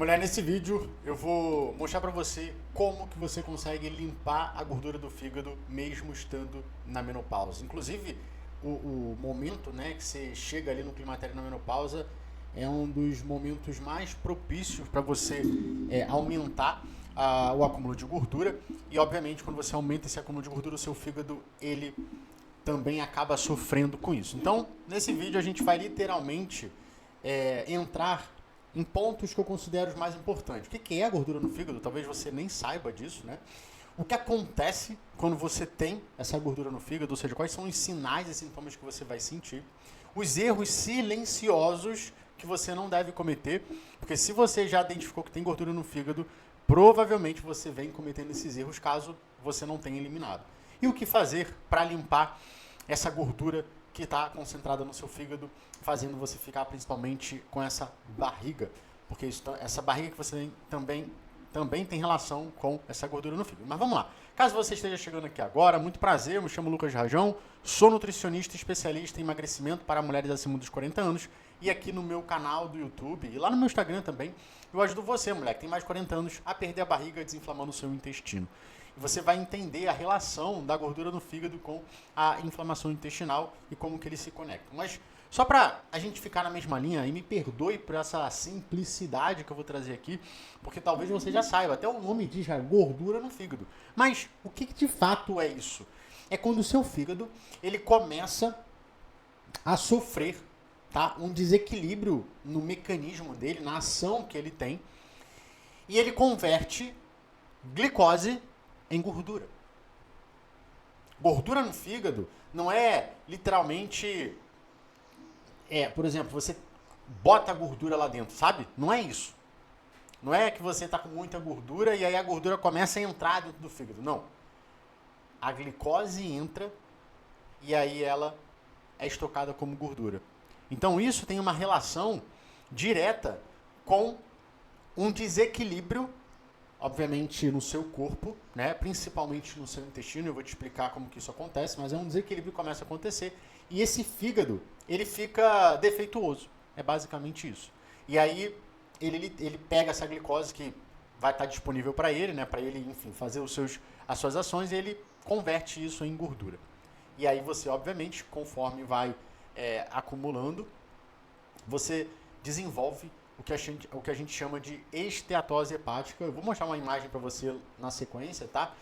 Mulher, nesse vídeo eu vou mostrar pra você como que você consegue limpar a gordura do fígado mesmo estando na menopausa. Inclusive, o momento, né, que você chega ali no climatério na menopausa é um dos momentos mais propícios para você aumentar o acúmulo de gordura. E obviamente, quando você aumenta esse acúmulo de gordura, o seu fígado ele também acaba sofrendo com isso. Então, nesse vídeo a gente vai literalmente entrar em pontos que eu considero os mais importantes. O que é a gordura no fígado? Talvez você nem saiba disso, né? O que acontece quando você tem essa gordura no fígado, ou seja, quais são os sinais e sintomas que você vai sentir. Os erros silenciosos que você não deve cometer, porque se você já identificou que tem gordura no fígado, provavelmente você vem cometendo esses erros caso você não tenha eliminado. E o que fazer para limpar essa gordura que está concentrada no seu fígado, fazendo você ficar principalmente com essa barriga, porque essa barriga que você tem também tem relação com essa gordura no fígado. Mas vamos lá. Caso você esteja chegando aqui agora, muito prazer, eu me chamo Lucas Rajão, sou nutricionista especialista em emagrecimento para mulheres acima dos 40 anos e aqui no meu canal do YouTube e lá no meu Instagram também, eu ajudo você, mulher que tem mais de 40 anos, a perder a barriga desinflamando o seu intestino. E você vai entender a relação da gordura no fígado com a inflamação intestinal e como que eles se conectam. Mas só para a gente ficar na mesma linha, e me perdoe por essa simplicidade que eu vou trazer aqui, porque talvez você já saiba, até o nome diz já, gordura no fígado. Mas o que de fato é isso? É quando o seu fígado ele começa a sofrer, tá, um desequilíbrio no mecanismo dele, na ação que ele tem, e ele converte glicose em gordura. Gordura no fígado não é literalmente, por exemplo, você bota a gordura lá dentro, sabe? Não é isso. Não é que você está com muita gordura e aí a gordura começa a entrar dentro do fígado. Não. A glicose entra e aí ela é estocada como gordura. Então isso tem uma relação direta com um desequilíbrio, obviamente, no seu corpo, né? Principalmente no seu intestino. Eu vou te explicar como que isso acontece, mas é um desequilíbrio que começa a acontecer. E esse fígado, ele fica defeituoso. É basicamente isso. E aí, ele pega essa glicose que vai estar disponível para ele, né? Para ele, enfim, fazer as suas ações, e ele converte isso em gordura. E aí você, obviamente, conforme vai acumulando, você desenvolve o que a gente chama de esteatose hepática. Eu vou mostrar uma imagem para você na sequência, tá?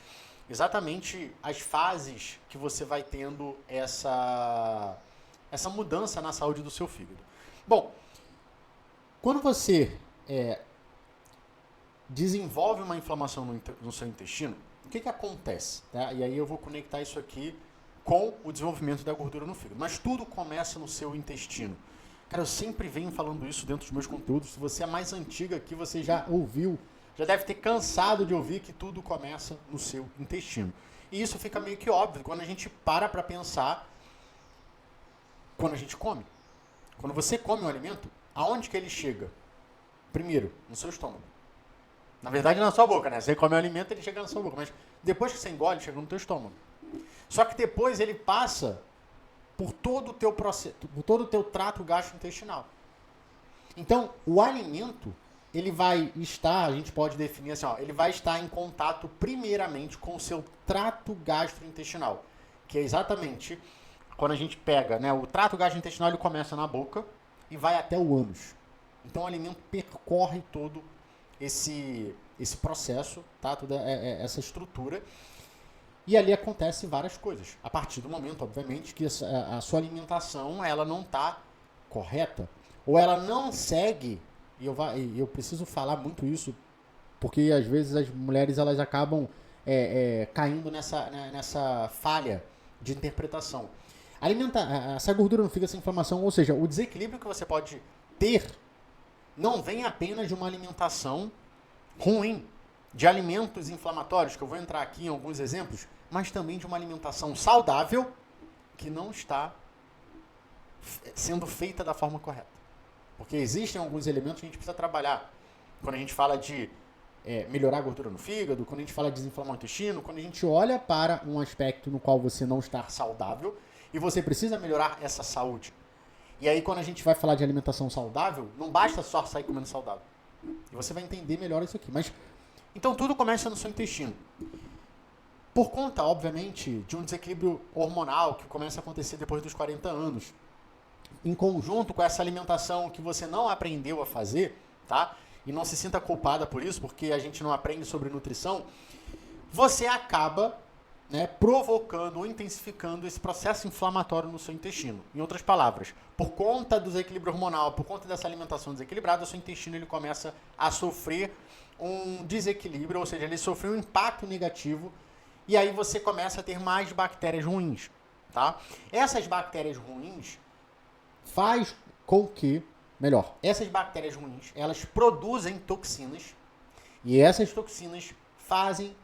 Exatamente as fases que você vai tendo essa mudança na saúde do seu fígado. Bom, quando você desenvolve uma inflamação no seu intestino, o que acontece? Tá? E aí eu vou conectar isso aqui com o desenvolvimento da gordura no fígado. Mas tudo começa no seu intestino. Cara, eu sempre venho falando isso dentro dos meus conteúdos. Se você é mais antiga aqui, você já ouviu, já deve ter cansado de ouvir que tudo começa no seu intestino. E isso fica meio que óbvio quando a gente para pensar quando a gente come. Quando você come um alimento, aonde que ele chega? Primeiro, no seu estômago. Na verdade, na sua boca, né? Você come um alimento, ele chega na sua boca. Mas depois que você engole, ele chega no teu estômago. Só que depois ele passa por todo o teu processo, por todo o teu trato gastrointestinal. Então, o alimento, ele vai estar, a gente pode definir assim, ó, ele vai estar em contato primeiramente com o seu trato gastrointestinal, que é exatamente quando a gente pega, né, o trato gastrointestinal, ele começa na boca e vai até o ânus. Então, o alimento percorre todo esse processo, tá, toda essa estrutura. E ali acontece várias coisas. A partir do momento, obviamente, que a sua alimentação ela não está correta. Ou ela não segue, e eu preciso falar muito isso, porque às vezes as mulheres elas acabam caindo nessa falha de interpretação. Essa gordura não fica sem inflamação, ou seja, o desequilíbrio que você pode ter não vem apenas de uma alimentação ruim, de alimentos inflamatórios, que eu vou entrar aqui em alguns exemplos, mas também de uma alimentação saudável que não está sendo feita da forma correta. Porque existem alguns elementos que a gente precisa trabalhar. Quando a gente fala de melhorar a gordura no fígado, quando a gente fala de desinflamar o intestino, quando a gente olha para um aspecto no qual você não está saudável e você precisa melhorar essa saúde. E aí quando a gente vai falar de alimentação saudável, não basta só sair comendo saudável. E você vai entender melhor isso aqui. Mas, então tudo começa no seu intestino. Por conta, obviamente, de um desequilíbrio hormonal que começa a acontecer depois dos 40 anos, em conjunto com essa alimentação que você não aprendeu a fazer, tá? E não se sinta culpada por isso, porque a gente não aprende sobre nutrição, você acaba, né, provocando ou intensificando esse processo inflamatório no seu intestino. Em outras palavras, por conta do desequilíbrio hormonal, por conta dessa alimentação desequilibrada, o seu intestino ele começa a sofrer um desequilíbrio, ou seja, ele sofre um impacto negativo, e aí você começa a ter mais bactérias ruins, tá? Essas bactérias ruins faz com que, melhor, essas bactérias ruins, elas produzem toxinas, e essas toxinas fazem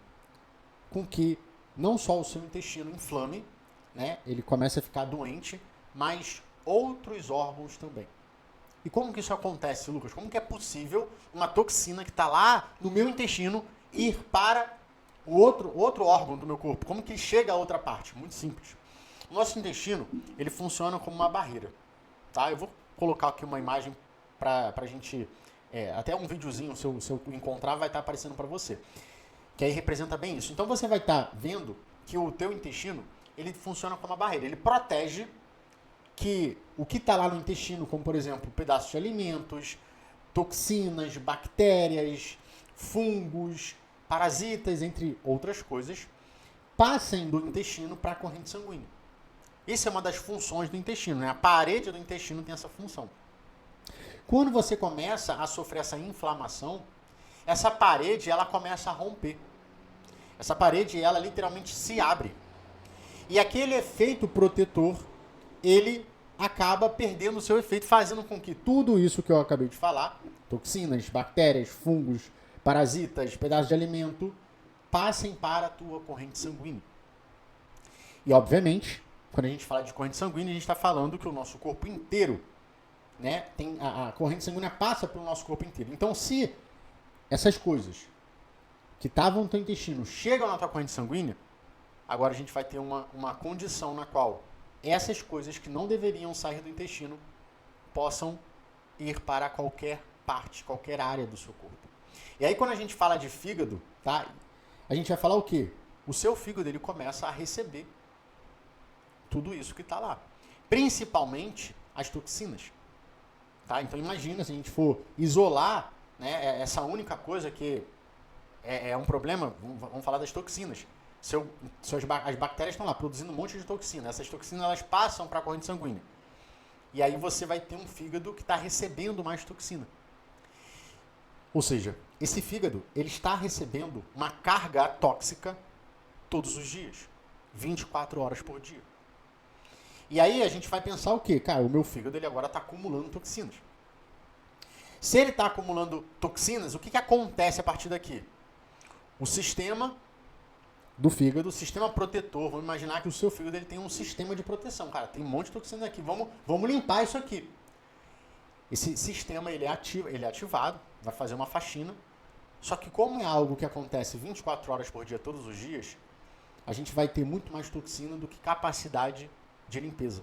com que não só o seu intestino inflame, né, ele começa a ficar doente, mas outros órgãos também. E como que isso acontece, Lucas? Como que é possível uma toxina que está lá no meu intestino ir para o outro órgão do meu corpo? Como que chega a outra parte? Muito simples. O nosso intestino, ele funciona como uma barreira. Tá? Eu vou colocar aqui uma imagem para a gente, até um videozinho, se eu encontrar, vai estar aparecendo para você. Que aí representa bem isso. Então você vai estar vendo que o teu intestino, ele funciona como uma barreira. Ele protege que o que está lá no intestino, como por exemplo, pedaços de alimentos, toxinas, bactérias, fungos, parasitas, entre outras coisas, passem do intestino para a corrente sanguínea. Isso é uma das funções do intestino, né? A parede do intestino tem essa função. Quando você começa a sofrer essa inflamação, essa parede ela começa a romper. Essa parede ela literalmente se abre. E aquele efeito protetor, ele acaba perdendo o seu efeito, fazendo com que tudo isso que eu acabei de falar, toxinas, bactérias, fungos, parasitas, pedaços de alimento, passem para a tua corrente sanguínea. E obviamente, quando a gente fala de corrente sanguínea, a gente está falando que o nosso corpo inteiro, né, tem a corrente sanguínea passa pelo nosso corpo inteiro. Então, se essas coisas que estavam no teu intestino chegam na tua corrente sanguínea, agora a gente vai ter uma condição na qual essas coisas que não deveriam sair do intestino possam ir para qualquer parte, qualquer área do seu corpo. E aí quando a gente fala de fígado, tá? A gente vai falar o quê? O seu fígado ele começa a receber tudo isso que está lá. Principalmente as toxinas. Tá? Então imagina se a gente for isolar, né, essa única coisa que é um problema, vamos falar das toxinas. As bactérias estão lá produzindo um monte de toxina. Essas toxinas elas passam para a corrente sanguínea. E aí você vai ter um fígado que está recebendo mais toxina. Ou seja, esse fígado ele está recebendo uma carga tóxica todos os dias. 24 horas por dia. E aí a gente vai pensar o quê? Cara, o meu fígado ele agora está acumulando toxinas. Se ele está acumulando toxinas, o que acontece a partir daqui? O sistema do fígado, o sistema protetor, vamos imaginar que o seu fígado ele tem um sistema de proteção. Cara, tem um monte de toxina aqui, vamos limpar isso aqui. Esse sistema ele é ativado, vai fazer uma faxina. Só que como é algo que acontece 24 horas por dia, todos os dias, a gente vai ter muito mais toxina do que capacidade de limpeza.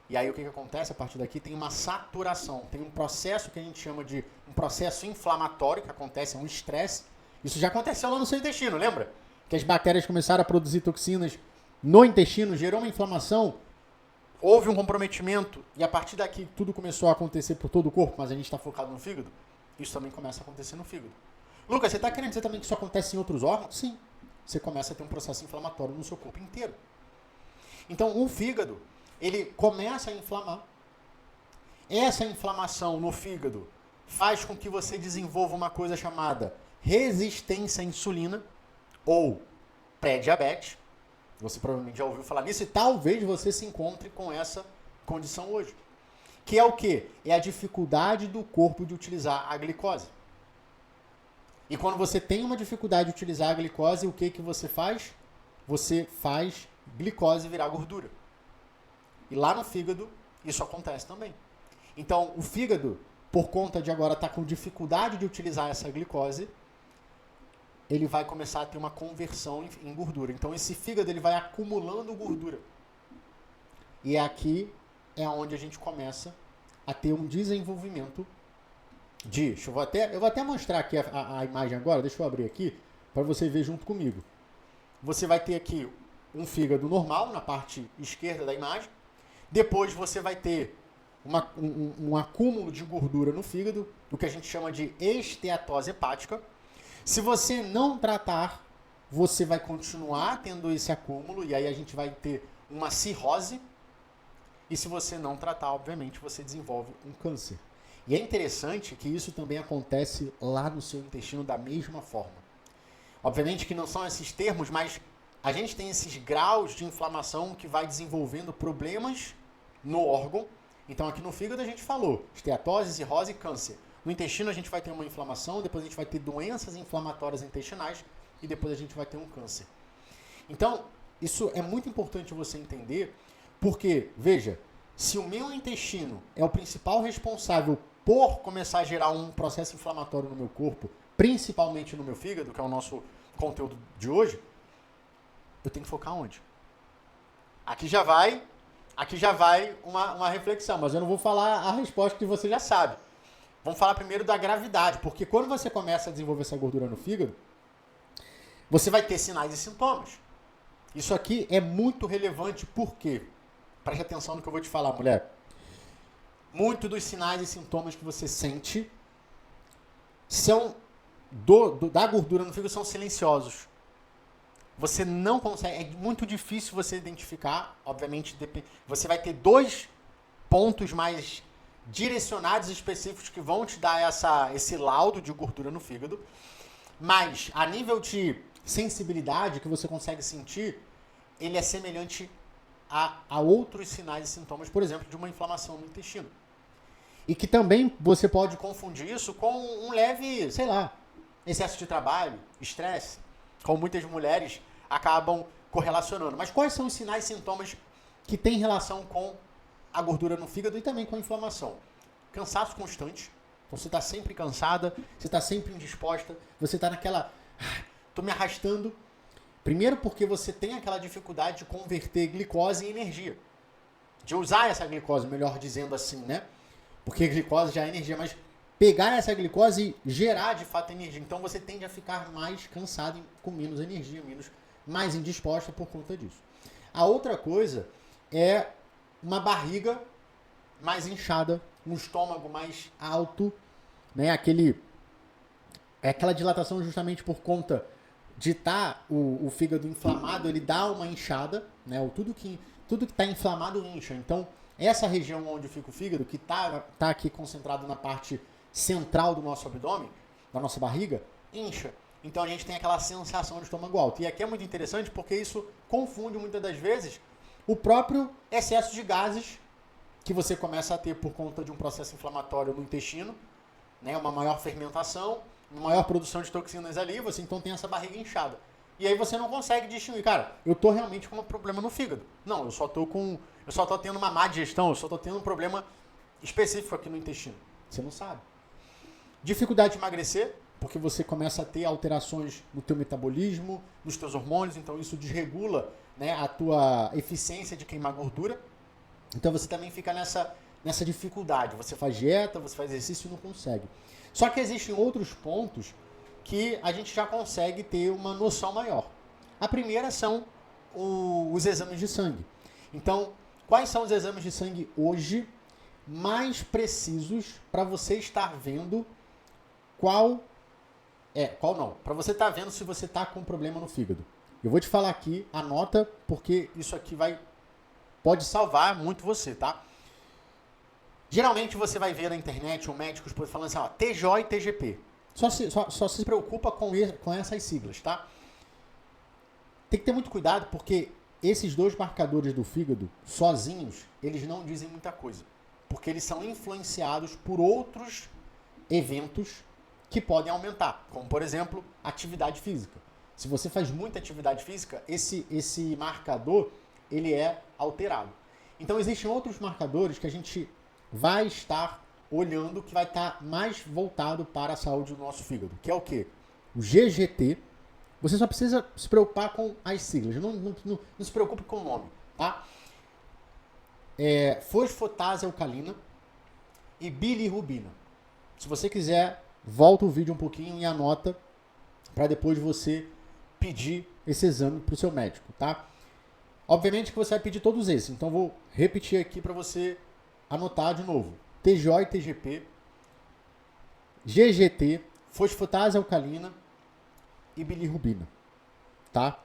E aí o que acontece a partir daqui? Tem uma saturação, tem um processo que a gente chama de um processo inflamatório que acontece, é um estresse. Isso já aconteceu lá no seu intestino, lembra? Que as bactérias começaram a produzir toxinas no intestino, gerou uma inflamação, houve um comprometimento e a partir daqui tudo começou a acontecer por todo o corpo, mas a gente está focado no fígado. Isso também começa a acontecer no fígado. Lucas, você está querendo dizer também que isso acontece em outros órgãos? Sim. Você começa a ter um processo inflamatório no seu corpo inteiro. Então, o fígado, ele começa a inflamar. Essa inflamação no fígado faz com que você desenvolva uma coisa chamada resistência à insulina ou pré-diabetes. Você provavelmente já ouviu falar nisso e talvez você se encontre com essa condição hoje. Que é o quê? É a dificuldade do corpo de utilizar a glicose. E quando você tem uma dificuldade de utilizar a glicose, o que você faz? Você faz glicose virar gordura. E lá no fígado, isso acontece também. Então, o fígado, por conta de agora estar com dificuldade de utilizar essa glicose, ele vai começar a ter uma conversão em gordura. Então, esse fígado ele vai acumulando gordura. E aqui é onde a gente começa a ter um desenvolvimento Eu vou até mostrar aqui a imagem agora, deixa eu abrir aqui, para você ver junto comigo. Você vai ter aqui um fígado normal na parte esquerda da imagem. Depois você vai ter um acúmulo de gordura no fígado, o que a gente chama de esteatose hepática. Se você não tratar, você vai continuar tendo esse acúmulo e aí a gente vai ter uma cirrose. E se você não tratar, obviamente, você desenvolve um câncer. E é interessante que isso também acontece lá no seu intestino da mesma forma. Obviamente que não são esses termos, mas a gente tem esses graus de inflamação que vai desenvolvendo problemas no órgão. Então aqui no fígado a gente falou esteatose, cirrose e câncer. No intestino a gente vai ter uma inflamação, depois a gente vai ter doenças inflamatórias intestinais e depois a gente vai ter um câncer. Então, isso é muito importante você entender, porque, veja, se o meu intestino é o principal responsável por começar a gerar um processo inflamatório no meu corpo, principalmente no meu fígado, que é o nosso conteúdo de hoje, eu tenho que focar onde? Aqui já vai uma reflexão, mas eu não vou falar a resposta que você já sabe. Vamos falar primeiro da gravidade, porque quando você começa a desenvolver essa gordura no fígado, você vai ter sinais e sintomas. Isso aqui é muito relevante, por quê? Preste atenção no que eu vou te falar, mulher. Muito dos sinais e sintomas que você sente são da gordura no fígado são silenciosos. Você não consegue, é muito difícil você identificar, obviamente, você vai ter 2 pontos mais direcionados específicos que vão te dar esse laudo de gordura no fígado, mas a nível de sensibilidade que você consegue sentir, ele é semelhante a outros sinais e sintomas, por exemplo, de uma inflamação no intestino. E que também você pode confundir isso com um leve, sei lá, excesso de trabalho, estresse, como muitas mulheres acabam correlacionando. Mas quais são os sinais e sintomas que têm relação com a gordura no fígado e também com a inflamação? Cansaço constante. Então você está sempre cansada, você está sempre indisposta, você está naquela... Estou me arrastando. Primeiro porque você tem aquela dificuldade de converter glicose em energia. De usar essa glicose, melhor dizendo assim, né? Porque glicose já é energia, mas pegar essa glicose e gerar de fato energia. Então você tende a ficar mais cansado, com menos energia, mais indisposta por conta disso. A outra coisa é uma barriga mais inchada, um estômago mais alto, né? Aquela dilatação justamente por conta de estar o fígado inflamado, ele dá uma inchada, né? Tudo que está inflamado incha. Então, essa região onde fica o fígado, que tá aqui concentrado na parte central do nosso abdômen, da nossa barriga, incha. Então a gente tem aquela sensação de estômago alto. E aqui é muito interessante porque isso confunde muitas das vezes o próprio excesso de gases que você começa a ter por conta de um processo inflamatório no intestino, né? Uma maior fermentação, uma maior produção de toxinas ali, você então tem essa barriga inchada. E aí você não consegue distinguir, cara, eu tô realmente com um problema no fígado. Não, eu só tô tendo uma má digestão, eu só tô tendo um problema específico aqui no intestino. Você não sabe. Dificuldade de emagrecer, porque você começa a ter alterações no teu metabolismo, nos teus hormônios, então isso desregula, né, a tua eficiência de queimar gordura. Então você também fica nessa dificuldade. Você faz dieta, você faz exercício e não consegue. Só que existem outros pontos que a gente já consegue ter uma noção maior. A primeira são os exames de sangue. Então, quais são os exames de sangue hoje mais precisos para você estar vendo para você estar vendo se você está com problema no fígado? Eu vou te falar aqui, anota, porque isso aqui pode salvar muito você, tá? Geralmente você vai ver na internet um médico falando assim, ó, TJ e TGP. Só se preocupa com essas siglas, tá? Tem que ter muito cuidado porque esses 2 marcadores do fígado, sozinhos, eles não dizem muita coisa. Porque eles são influenciados por outros eventos que podem aumentar. Como, por exemplo, atividade física. Se você faz muita atividade física, esse marcador, ele é alterado. Então, existem outros marcadores que a gente vai estar olhando, que vai estar mais voltado para a saúde do nosso fígado, que é o quê? O GGT. Você só precisa se preocupar com as siglas, não se preocupe com o nome, tá? Fosfatase alcalina e bilirrubina. Se você quiser, volta o vídeo um pouquinho e anota para depois você pedir esse exame para o seu médico, tá? Obviamente que você vai pedir todos esses, então vou repetir aqui para você anotar de novo. TGO e TGP, GGT, fosfatase alcalina e bilirrubina, tá?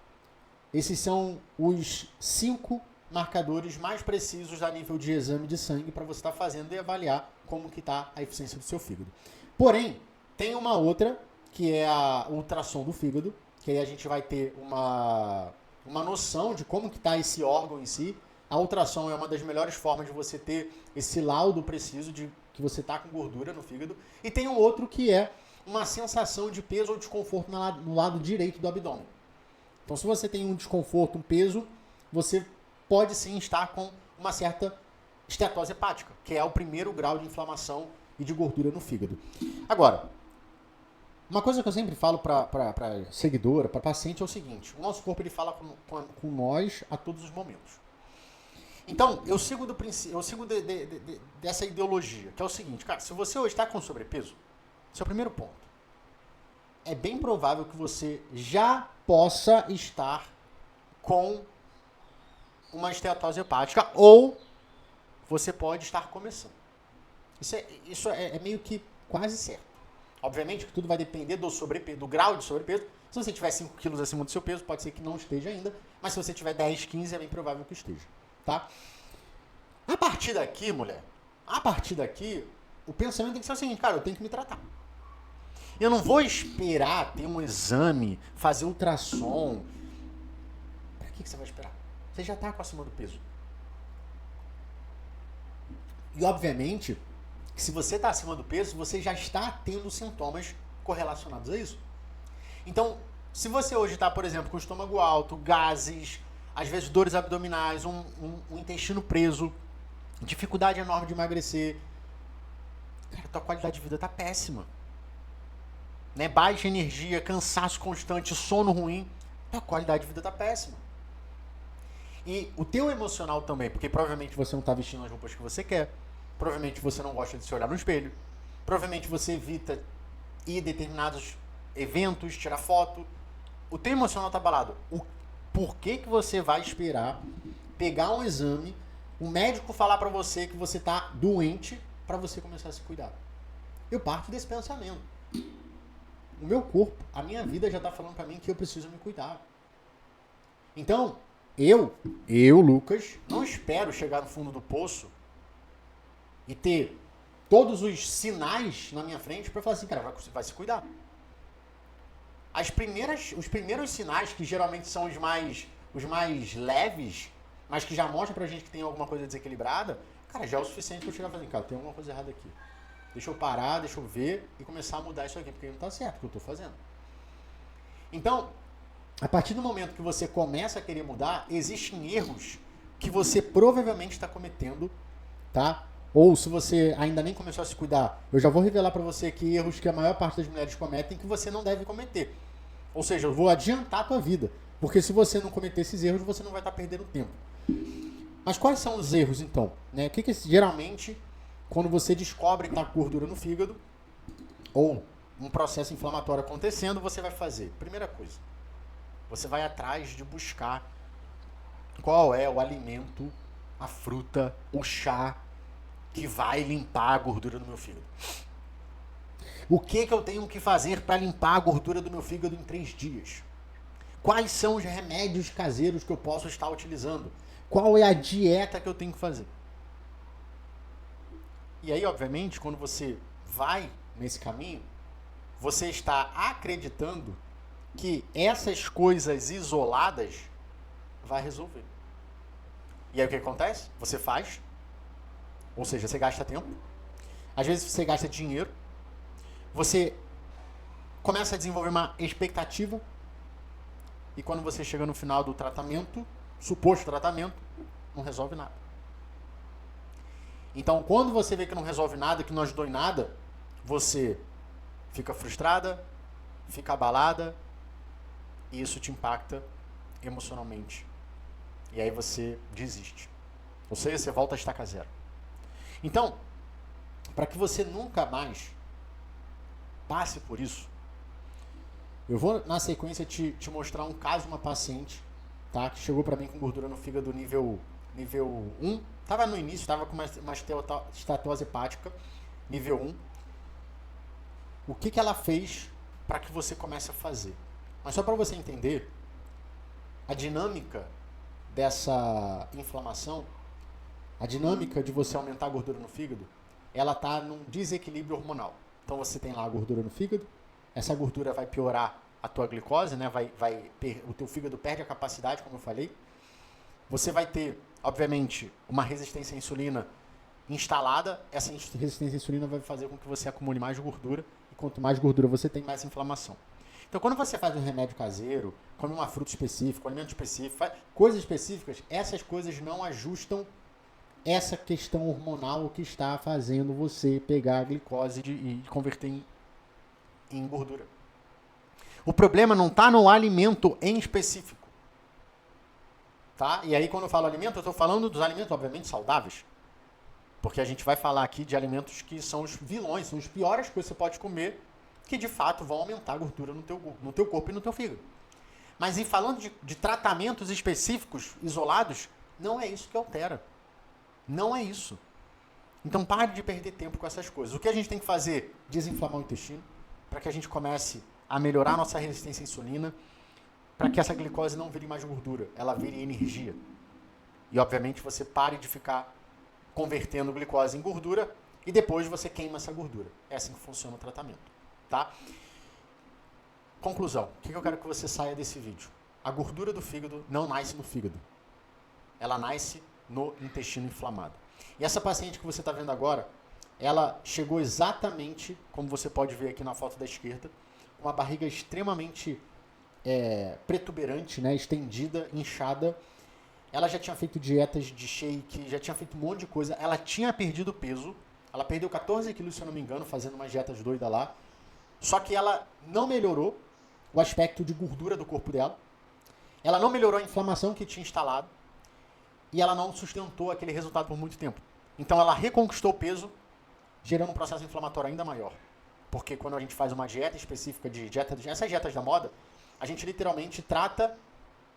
Esses são os 5 marcadores mais precisos a nível de exame de sangue para você estar fazendo e avaliar como que está a eficiência do seu fígado. Porém, tem uma outra, que é a ultrassom do fígado, que aí a gente vai ter uma noção de como que está esse órgão em si. A ultrassom é uma das melhores formas de você ter esse laudo preciso de que você está com gordura no fígado. E tem um outro que é uma sensação de peso ou desconforto no lado direito do abdômen. Então, se você tem um desconforto, um peso, você pode sim estar com uma certa esteatose hepática, que é o primeiro grau de inflamação e de gordura no fígado. Agora, uma coisa que eu sempre falo para seguidora, para paciente, é o seguinte: o nosso corpo ele fala com nós a todos os momentos. Então, eu sigo dessa ideologia, que é o seguinte, cara, se você hoje está com sobrepeso, esse é o primeiro ponto. É bem provável que você já possa estar com uma esteatose hepática ou você pode estar começando. Isso é meio que quase certo. Obviamente que tudo vai depender do sobrepeso, do grau de sobrepeso. Se você tiver 5 quilos acima do seu peso, pode ser que não esteja ainda, mas se você tiver 10, 15, é bem provável que esteja, tá? A partir daqui, mulher, o pensamento tem que ser o seguinte, cara, eu tenho que me tratar. Eu não vou esperar ter um exame, fazer ultrassom. Pra que você vai esperar? Você já está acima do peso. E, obviamente, que se você está acima do peso, você já está tendo sintomas correlacionados a isso. Então, se você hoje está, por exemplo, com o estômago alto, gases, às vezes dores abdominais, um intestino preso, dificuldade enorme de emagrecer, cara, tua qualidade de vida está péssima. Né? Baixa energia, cansaço constante, sono ruim, tua qualidade de vida está péssima. E o teu emocional também, porque provavelmente você não está vestindo as roupas que você quer, provavelmente você não gosta de se olhar no espelho, provavelmente você evita ir a determinados eventos, tirar foto. O teu emocional está abalado. Por que você vai esperar pegar um exame, o médico falar para você que você está doente para você começar a se cuidar? Eu parto desse pensamento. O meu corpo, a minha vida já está falando para mim que eu preciso me cuidar. Então, eu, Lucas, não espero chegar no fundo do poço e ter todos os sinais na minha frente para falar assim, cara, vai se cuidar. Os primeiros sinais, que geralmente são os mais leves, mas que já mostram pra gente que tem alguma coisa desequilibrada, cara, já é o suficiente para eu chegar e falar assim, cara, tem alguma coisa errada aqui. Deixa eu parar, deixa eu ver e começar a mudar isso aqui, porque não tá certo o que eu tô fazendo. Então, a partir do momento que você começa a querer mudar, existem erros que você provavelmente está cometendo, tá? Ou se você ainda nem começou a se cuidar, eu já vou revelar para você que erros que a maior parte das mulheres cometem que você não deve cometer. Ou seja, eu vou adiantar a tua vida, porque se você não cometer esses erros, você não vai estar perdendo tempo. Mas quais são os erros então? Né? O que geralmente, quando você descobre que está com gordura no fígado, ou um processo inflamatório acontecendo, você vai fazer? Primeira coisa, você vai atrás de buscar qual é o alimento, a fruta, o chá que vai limpar a gordura do meu fígado. O que eu tenho que fazer para limpar a gordura do meu fígado em 3 dias? Quais são os remédios caseiros que eu posso estar utilizando? Qual é a dieta que eu tenho que fazer? E aí, obviamente, quando você vai nesse caminho, você está acreditando que essas coisas isoladas vai resolver. E aí o que acontece? Você faz, ou seja, você gasta tempo, às vezes você gasta dinheiro, você começa a desenvolver uma expectativa e quando você chega no final do tratamento, suposto tratamento, não resolve nada. Então, quando você vê que não resolve nada, que não ajudou em nada, você fica frustrada, fica abalada e isso te impacta emocionalmente. E aí você desiste. Ou seja, você volta a estaca zero. Então, para que você nunca mais passe por isso, eu vou, na sequência, te mostrar um caso de uma paciente, tá, que chegou para mim com gordura no fígado nível 1. Estava no início, estava com uma esteatose hepática, nível 1. O que ela fez para que você comece a fazer? Mas só para você entender, a dinâmica dessa inflamação, a dinâmica de você aumentar a gordura no fígado, ela está num desequilíbrio hormonal. Então você tem lá a gordura no fígado, essa gordura vai piorar a tua glicose, né? O teu fígado perde a capacidade, como eu falei. Você vai ter, obviamente, uma resistência à insulina instalada. Essa resistência à insulina vai fazer com que você acumule mais gordura. E quanto mais gordura você tem, mais inflamação. Então, quando você faz um remédio caseiro, come uma fruta específica, um alimento específico, faz coisas específicas, essas coisas não ajustam essa questão hormonal que está fazendo você pegar a glicose e converter em gordura. O problema não está no alimento em específico. Tá? E aí, quando eu falo alimento, eu estou falando dos alimentos, obviamente, saudáveis. Porque a gente vai falar aqui de alimentos que são os vilões, são as piores coisas que você pode comer, que de fato vão aumentar a gordura no teu corpo e no teu fígado. Mas em falando de tratamentos específicos, isolados, não é isso que altera. Não é isso. Então pare de perder tempo com essas coisas. O que a gente tem que fazer? Desinflamar o intestino, para que a gente comece a melhorar a nossa resistência à insulina, para que essa glicose não vire mais gordura, ela vire energia. E obviamente você pare de ficar convertendo glicose em gordura e depois você queima essa gordura. É assim que funciona o tratamento. Tá? Conclusão. O que eu quero que você saia desse vídeo? A gordura do fígado não nasce no fígado. Ela nasce no intestino inflamado. E essa paciente que você está vendo agora, ela chegou exatamente, como você pode ver aqui na foto da esquerda, com uma barriga extremamente protuberante, né, estendida, inchada. Ela já tinha feito dietas de shake, já tinha feito um monte de coisa. Ela tinha perdido peso. Ela perdeu 14 quilos, se eu não me engano, fazendo umas dietas doidas lá. Só que ela não melhorou o aspecto de gordura do corpo dela. Ela não melhorou a inflamação que tinha instalado. E ela não sustentou aquele resultado por muito tempo. Então ela reconquistou o peso, gerando um processo inflamatório ainda maior. Porque quando a gente faz uma dieta específica essas dietas da moda, a gente literalmente trata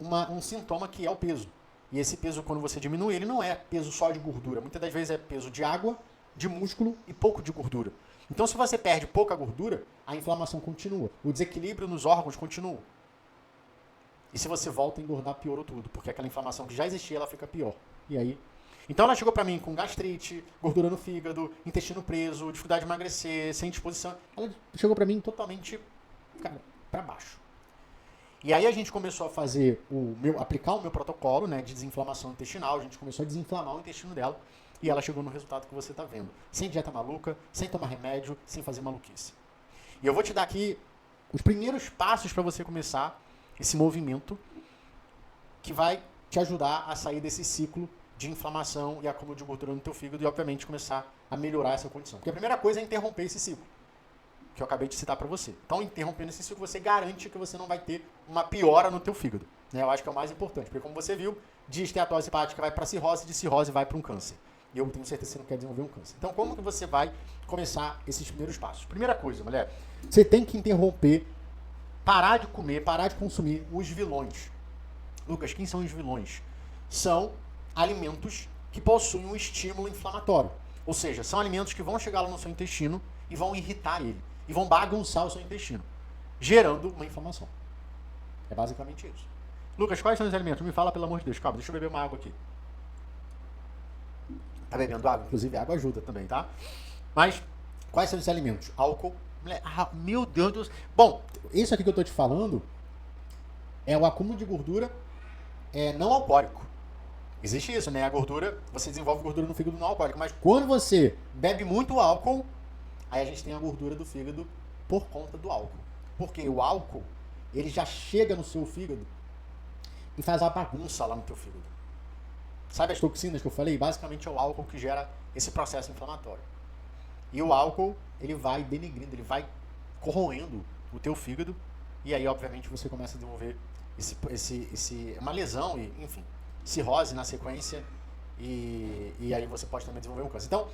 um sintoma que é o peso. E esse peso, quando você diminui, ele não é peso só de gordura. Muitas das vezes é peso de água, de músculo e pouco de gordura. Então, se você perde pouca gordura, a inflamação continua. O desequilíbrio nos órgãos continua. E se você volta a engordar, piorou tudo. Porque aquela inflamação que já existia, ela fica pior. E aí? Então, ela chegou pra mim com gastrite, gordura no fígado, intestino preso, dificuldade de emagrecer, sem disposição. Ela chegou pra mim totalmente, cara, pra baixo. E aí a gente começou a fazer aplicar o meu protocolo, né, de desinflamação intestinal. A gente começou a desinflamar o intestino dela. E ela chegou no resultado que você está vendo. Sem dieta maluca, sem tomar remédio, sem fazer maluquice. E eu vou te dar aqui os primeiros passos para você começar esse movimento que vai te ajudar a sair desse ciclo de inflamação e acúmulo de gordura no teu fígado e, obviamente, começar a melhorar essa condição. Porque a primeira coisa é interromper esse ciclo, que eu acabei de citar para você. Então, interrompendo esse ciclo, você garante que você não vai ter uma piora no teu fígado. Né? Eu acho que é o mais importante, porque como você viu, de esteatose hepática vai para cirrose, de cirrose vai para um câncer. E eu tenho certeza que você não quer desenvolver um câncer. Então, como que você vai começar esses primeiros passos? Primeira coisa, mulher, você tem que interromper, parar de comer, parar de consumir os vilões. Lucas, quem são os vilões? São alimentos que possuem um estímulo inflamatório. Ou seja, são alimentos que vão chegar lá no seu intestino e vão irritar ele. E vão bagunçar o seu intestino, gerando uma inflamação. É basicamente isso. Lucas, quais são os alimentos? Me fala, pelo amor de Deus. Calma, deixa eu beber uma água aqui. Tá bebendo água? Inclusive, água ajuda também, tá? Mas, quais são os alimentos? Álcool. Meu Deus do céu. Bom, isso aqui que eu tô te falando é o acúmulo de gordura não alcoólico. Existe isso, né? A gordura, você desenvolve gordura no fígado não alcoólico. Mas quando você bebe muito álcool, aí a gente tem a gordura do fígado por conta do álcool. Porque o álcool, ele já chega no seu fígado e faz uma bagunça lá no teu fígado. Sabe as toxinas que eu falei? Basicamente é o álcool que gera esse processo inflamatório. E o álcool, ele vai denegrindo, ele vai corroendo o teu fígado. E aí, obviamente, você começa a desenvolver uma lesão, e, enfim, cirrose na sequência. E aí você pode também desenvolver um câncer. Então,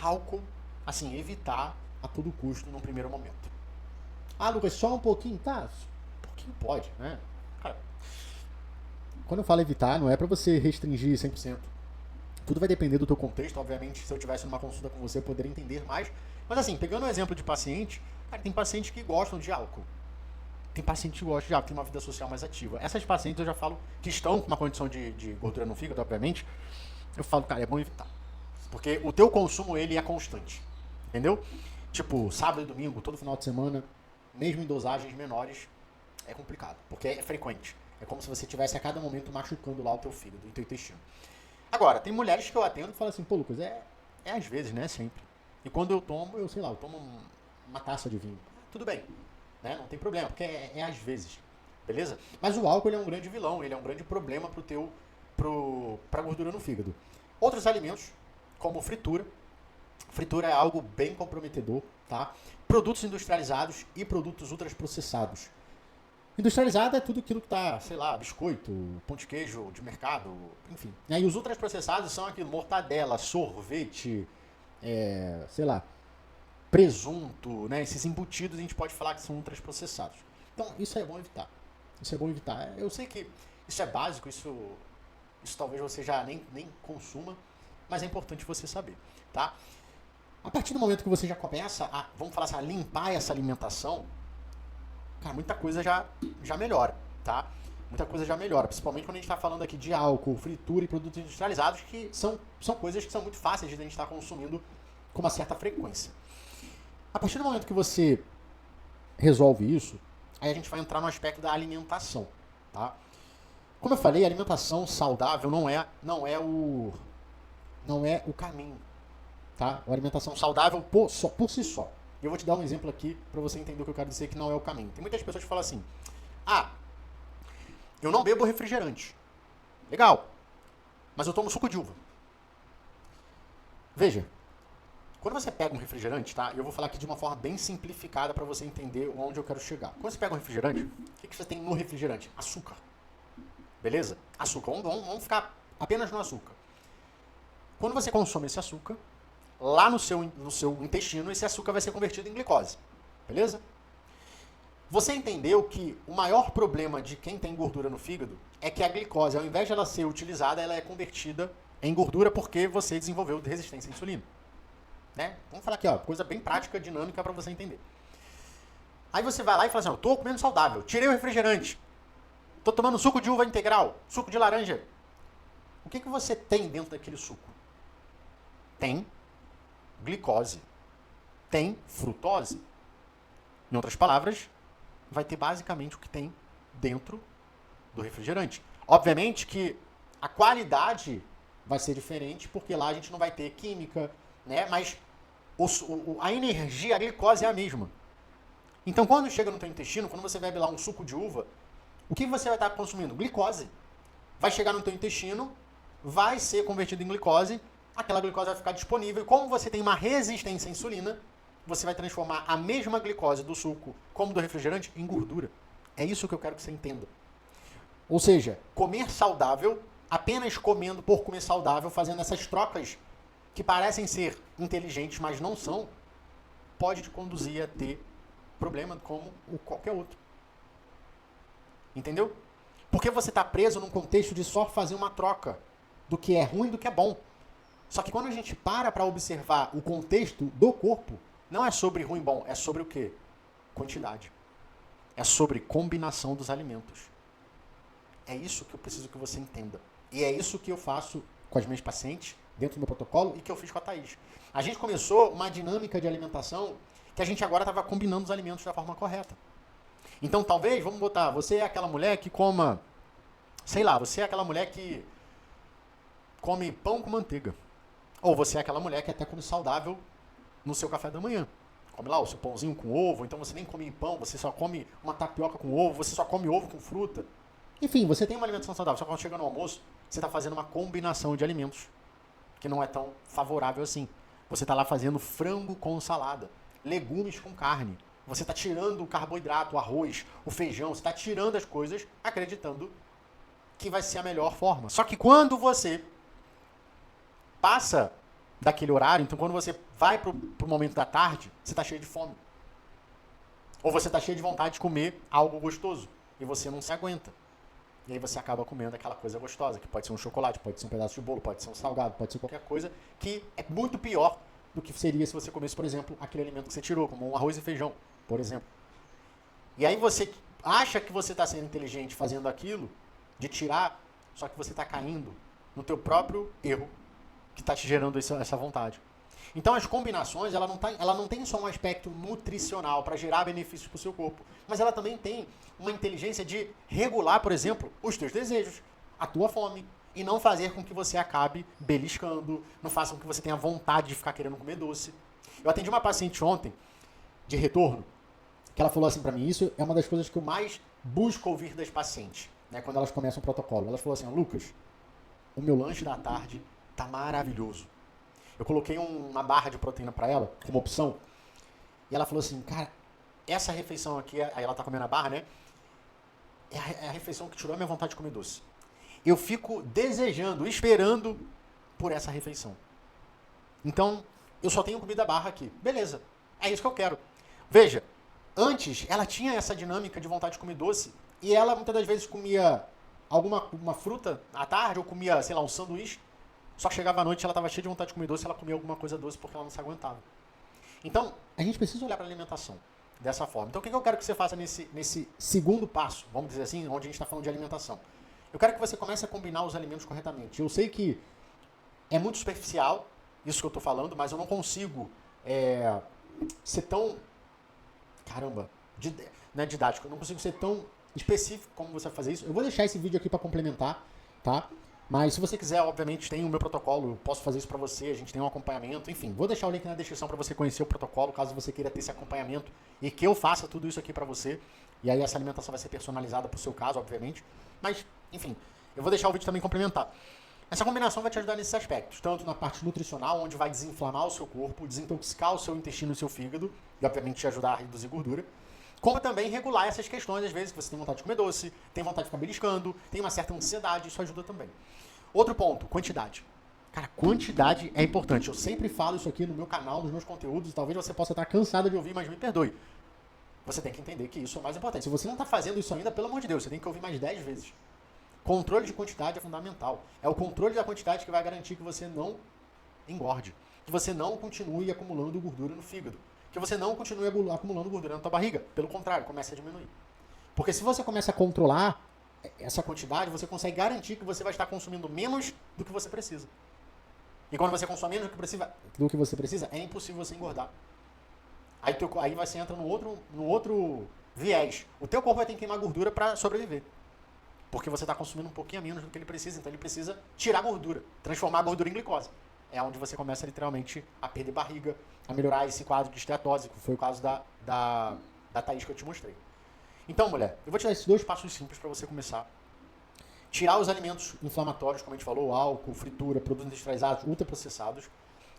álcool, assim, evitar a todo custo num primeiro momento. Ah, Lucas, só um pouquinho? Tá, um pouquinho pode, né? Cara, quando eu falo evitar, não é pra você restringir 100%. Tudo vai depender do teu contexto, obviamente, se eu tivesse numa consulta com você, eu poderia entender mais. Mas assim, pegando um exemplo de paciente, cara, tem pacientes que gostam de álcool. Tem pacientes que gostam de álcool, tem uma vida social mais ativa. Essas pacientes eu já falo que estão com uma condição de gordura no fígado, obviamente, eu falo, cara, é bom evitar. Porque o teu consumo, ele é constante. Entendeu? Tipo, sábado e domingo, todo final de semana, mesmo em dosagens menores, é complicado. Porque é frequente. É como se você estivesse a cada momento machucando lá o teu fígado, o teu intestino. Agora, tem mulheres que eu atendo e falam assim, pô, Lucas, é às vezes, né? Sempre. E quando eu tomo, eu sei lá, eu tomo uma taça de vinho. Tudo bem, né? Não tem problema, porque é às vezes. Beleza? Mas o álcool ele é um grande vilão, ele é um grande problema pra gordura no fígado. Outros alimentos, como fritura. Fritura é algo bem comprometedor, tá? Produtos industrializados e produtos ultraprocessados. Industrializado é tudo aquilo que tá, sei lá, biscoito, pão de queijo de mercado, enfim. E os ultraprocessados são aquilo, mortadela, sorvete, sei lá, presunto, né? Esses embutidos a gente pode falar que são ultraprocessados. Então, isso é bom evitar. Isso é bom evitar. Eu sei que isso é básico, isso talvez você já nem consuma, mas é importante você saber, tá? A partir do momento que você já começa a, vamos falar assim, a limpar essa alimentação, cara, muita coisa já melhora, tá? Muita coisa já melhora, principalmente quando a gente está falando aqui de álcool, fritura e produtos industrializados, que são coisas que são muito fáceis de a gente estar consumindo com uma certa frequência. A partir do momento que você resolve isso, aí a gente vai entrar no aspecto da alimentação, tá? Como eu falei, a alimentação saudável não é o caminho, tá? A alimentação saudável por si só. E eu vou te dar um exemplo aqui para você entender o que eu quero dizer que não é o caminho. Tem muitas pessoas que falam assim: ah, eu não bebo refrigerante. Legal, mas eu tomo suco de uva. Veja, quando você pega um refrigerante, tá? Eu vou falar aqui de uma forma bem simplificada para você entender onde eu quero chegar. Quando você pega um refrigerante, o que você tem no refrigerante? Açúcar. Beleza? Açúcar. Vamos ficar apenas no açúcar. Quando você consome esse açúcar, lá no seu intestino, esse açúcar vai ser convertido em glicose. Beleza? Você entendeu que o maior problema de quem tem gordura no fígado é que a glicose, ao invés de ela ser utilizada, ela é convertida em gordura porque você desenvolveu resistência à insulina. Né? Vamos falar aqui, ó, coisa bem prática, dinâmica para você entender. Aí você vai lá e fala assim, eu tô comendo saudável, tirei o refrigerante, tô tomando suco de uva integral, suco de laranja. O que você tem dentro daquele suco? Tem glicose, tem frutose. Em outras palavras, vai ter basicamente o que tem dentro do refrigerante. Obviamente que a qualidade vai ser diferente, porque lá a gente não vai ter química, né? Mas a energia, a glicose é a mesma. Então, quando chega no teu intestino, quando você bebe lá um suco de uva, o que você vai estar consumindo? Glicose. Vai chegar no teu intestino, vai ser convertido em glicose, aquela glicose vai ficar disponível, e como você tem uma resistência à insulina, você vai transformar a mesma glicose do suco, como do refrigerante, em gordura. É isso que eu quero que você entenda. Ou seja, comer saudável, apenas comendo por comer saudável, fazendo essas trocas que parecem ser inteligentes, mas não são, pode te conduzir a ter problema como qualquer outro. Entendeu? Porque você está preso num contexto de só fazer uma troca do que é ruim e do que é bom. Só que quando a gente para observar o contexto do corpo, não é sobre ruim e bom, é sobre o quê? Quantidade. É sobre combinação dos alimentos. É isso que eu preciso que você entenda. E é isso que eu faço com as minhas pacientes, dentro do meu protocolo, e que eu fiz com a Thaís. A gente começou uma dinâmica de alimentação que a gente agora estava combinando os alimentos da forma correta. Então, talvez, vamos botar, você é aquela mulher que coma, sei lá, você é aquela mulher que come pão com manteiga. Ou você é aquela mulher que até come saudável no seu café da manhã. Come lá o seu pãozinho com ovo, então você nem come pão, você só come uma tapioca com ovo, você só come ovo com fruta. Enfim, você tem uma alimentação saudável, só que quando chega no almoço, você está fazendo uma combinação de alimentos que não é tão favorável assim. Você está lá fazendo frango com salada, legumes com carne. Você está tirando o carboidrato, o arroz, o feijão, você está tirando as coisas acreditando que vai ser a melhor forma. Só que quando você passa daquele horário, então quando você vai pro momento da tarde, você está cheio de fome. Ou você está cheio de vontade de comer algo gostoso e você não se aguenta. E aí você acaba comendo aquela coisa gostosa, que pode ser um chocolate, pode ser um pedaço de bolo, pode ser um salgado, pode ser qualquer coisa, que é muito pior do que seria se você comesse, por exemplo, aquele alimento que você tirou, como um arroz e feijão, por exemplo. E aí você acha que você está sendo inteligente fazendo aquilo, de tirar, só que você está caindo no teu próprio erro, que está te gerando essa vontade. Então as combinações, ela não tem só um aspecto nutricional para gerar benefícios para o seu corpo, mas ela também tem uma inteligência de regular, por exemplo, os teus desejos, a tua fome, e não fazer com que você acabe beliscando, não faça com que você tenha vontade de ficar querendo comer doce. Eu atendi uma paciente ontem, de retorno, que ela falou assim para mim, isso é uma das coisas que eu mais busco ouvir das pacientes, né, quando elas começam o protocolo. Ela falou assim, Lucas, o meu lanche da tarde tá maravilhoso. Eu coloquei uma barra de proteína para ela, como opção, e ela falou assim, cara, essa refeição aqui, aí ela tá comendo a barra, né? É a refeição que tirou a minha vontade de comer doce. Eu fico desejando, esperando por essa refeição. Então, eu só tenho comida barra aqui. Beleza, é isso que eu quero. Veja, antes ela tinha essa dinâmica de vontade de comer doce, e ela muitas das vezes comia uma fruta à tarde, ou comia, sei lá, um sanduíche. Só que chegava à noite, ela estava cheia de vontade de comer doce, ela comia alguma coisa doce porque ela não se aguentava. Então, a gente precisa olhar para a alimentação dessa forma. Então, o que eu quero que você faça nesse segundo passo, vamos dizer assim, onde a gente está falando de alimentação? Eu quero que você comece a combinar os alimentos corretamente. Eu sei que é muito superficial isso que eu estou falando, mas eu não consigo ser tão... Caramba, não é didático. Eu não consigo ser tão específico como você vai fazer isso. Eu vou deixar esse vídeo aqui para complementar, tá? Mas se você quiser, obviamente, tem o meu protocolo, eu posso fazer isso para você, a gente tem um acompanhamento, enfim, vou deixar o link na descrição para você conhecer o protocolo, caso você queira ter esse acompanhamento e que eu faça tudo isso aqui para você. E aí essa alimentação vai ser personalizada para o seu caso, obviamente. Mas, enfim, eu vou deixar o vídeo também complementar. Essa combinação vai te ajudar nesses aspectos, tanto na parte nutricional, onde vai desinflamar o seu corpo, desintoxicar o seu intestino e o seu fígado, e obviamente te ajudar a reduzir gordura, como também regular essas questões, às vezes, que você tem vontade de comer doce, tem vontade de ficar beliscando, tem uma certa ansiedade, isso ajuda também. Outro ponto, quantidade. Cara, quantidade é importante. Eu sempre falo isso aqui no meu canal, nos meus conteúdos, talvez você possa estar cansado de ouvir, mas me perdoe. Você tem que entender que isso é o mais importante. Se você não está fazendo isso ainda, pelo amor de Deus, você tem que ouvir mais 10 vezes. Controle de quantidade é fundamental. É o controle da quantidade que vai garantir que você não engorde, que você não continue acumulando gordura no fígado, que você não continue acumulando gordura na tua barriga. Pelo contrário, comece a diminuir. Porque se você começa a controlar essa quantidade, você consegue garantir que você vai estar consumindo menos do que você precisa. E quando você consome menos do que você precisa, é impossível você engordar. Aí você entra no outro viés. O teu corpo vai ter que queimar gordura para sobreviver. Porque você está consumindo um pouquinho a menos do que ele precisa, então ele precisa tirar gordura, transformar a gordura em glicose. É onde você começa literalmente a perder barriga, a melhorar esse quadro de esteatose, que foi o caso da Thaís que eu te mostrei. Então, mulher, eu vou te dar esses 2 passos simples para você começar. Tirar os alimentos inflamatórios, como a gente falou, álcool, fritura, produtos industrializados, ultraprocessados.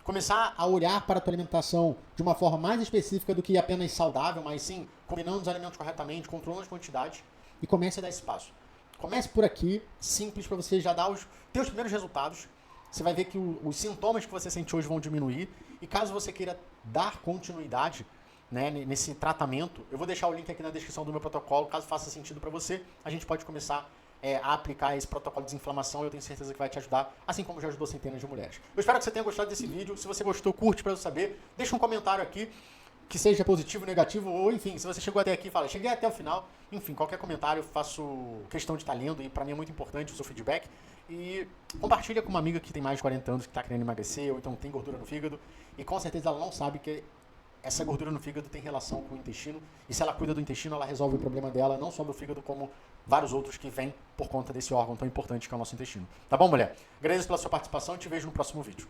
Começar a olhar para a tua alimentação de uma forma mais específica do que apenas saudável, mas sim combinando os alimentos corretamente, controlando as quantidades, e comece a dar esse passo. Comece por aqui, simples, para você já dar os teus primeiros resultados. Você vai ver que os sintomas que você sente hoje vão diminuir. E caso você queira dar continuidade, né, nesse tratamento, eu vou deixar o link aqui na descrição do meu protocolo. Caso faça sentido para você, a gente pode começar a aplicar esse protocolo de desinflamação. Eu tenho certeza que vai te ajudar, assim como já ajudou centenas de mulheres. Eu espero que você tenha gostado desse vídeo. Se você gostou, curte para eu saber. Deixa um comentário aqui, que seja positivo, negativo, ou enfim, se você chegou até aqui, fala, cheguei até o final. Enfim, qualquer comentário eu faço questão de estar lendo, e para mim é muito importante o seu feedback. E compartilha com uma amiga que tem mais de 40 anos, que está querendo emagrecer, ou então tem gordura no fígado, e com certeza ela não sabe que essa gordura no fígado tem relação com o intestino, e se ela cuida do intestino, ela resolve o problema dela, não só do fígado, como vários outros que vêm por conta desse órgão tão importante que é o nosso intestino. Tá bom, mulher? Agradeço pela sua participação e te vejo no próximo vídeo.